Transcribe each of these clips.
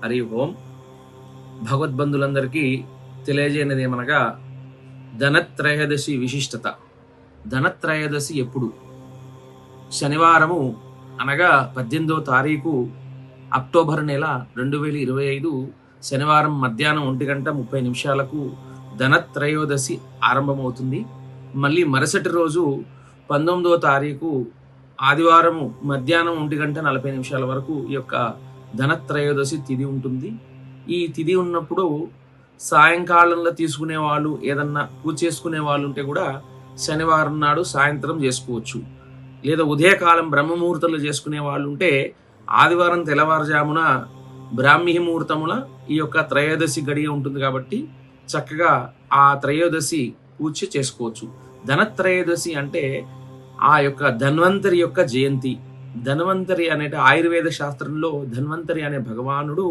హరి ఓం. భగవద్బంధులందరికీ తెలియజేయనిది ఏమనగా ధనత్రయోదశి విశిష్టత. ధనత్రయోదశి ఎప్పుడు? శనివారము అనగా 18వ తారీఖు అక్టోబర్ నెల 2025 శనివారం మధ్యాహ్నం 1:30 ధనత్రయోదశి ఆరంభమవుతుంది. మళ్ళీ మరుసటి రోజు 19వ తారీఖు ఆదివారం మధ్యాహ్నం 1:40 వరకు ఈ యొక్క ధనత్రయోదశి తిథి ఉంటుంది. ఈ తిథి ఉన్నప్పుడు సాయంకాలంలో తీసుకునే వాళ్ళు, ఏదన్నా పూజ చేసుకునే వాళ్ళు ఉంటే కూడా శనివారం నాడు సాయంత్రం చేసుకోవచ్చు. లేదా ఉదయకాలం బ్రహ్మముహూర్తంలో చేసుకునే వాళ్ళు ఉంటే ఆదివారం తెల్లవారుజామున బ్రాహ్మీ ముహూర్తమున ఈ యొక్క త్రయోదశి గడియ ఉంటుంది కాబట్టి చక్కగా ఆ త్రయోదశి పూజ చేసుకోవచ్చు. ధనత్రయోదశి అంటే ఆ యొక్క ధన్వంతరి యొక్క జయంతి. ధన్వంతరి అనే ఆయుర్వేద శాస్త్రంలో ధన్వంతరి అనే భగవానుడు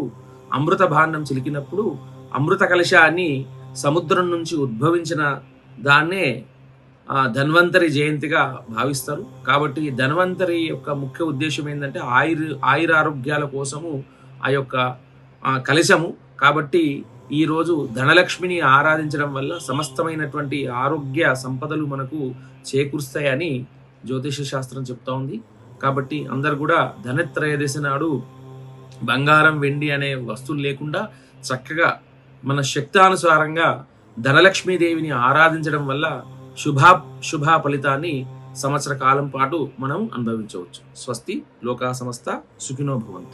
అమృత భాండం చిలికినప్పుడు అమృత కలశాన్ని సముద్రం నుంచి ఉద్భవించిన దాన్నే ధన్వంతరి జయంతిగా భావిస్తారు. కాబట్టి ధన్వంతరి యొక్క ముఖ్య ఉద్దేశం ఏంటంటే ఆయురారోగ్యాల కోసము ఆ యొక్క కలశము. కాబట్టి ఈరోజు ధనలక్ష్మిని ఆరాధించడం వల్ల సమస్తమైనటువంటి ఆరోగ్య సంపదలు మనకు చేకూరుస్తాయని జ్యోతిష శాస్త్రం చెప్తా ఉంది. కాబట్టి అందరు కూడా ధనత్రయోదశి నాడు బంగారం, వెండి అనే వస్తువులు లేకుండా చక్కగా మన శక్తానుసారంగా ధనలక్ష్మీదేవిని ఆరాధించడం వల్ల శుభ ఫలితాన్ని సంవత్సర కాలం పాటు మనం అనుభవించవచ్చు. స్వస్తి. లోకా సమస్త సుఖినో భవంతు.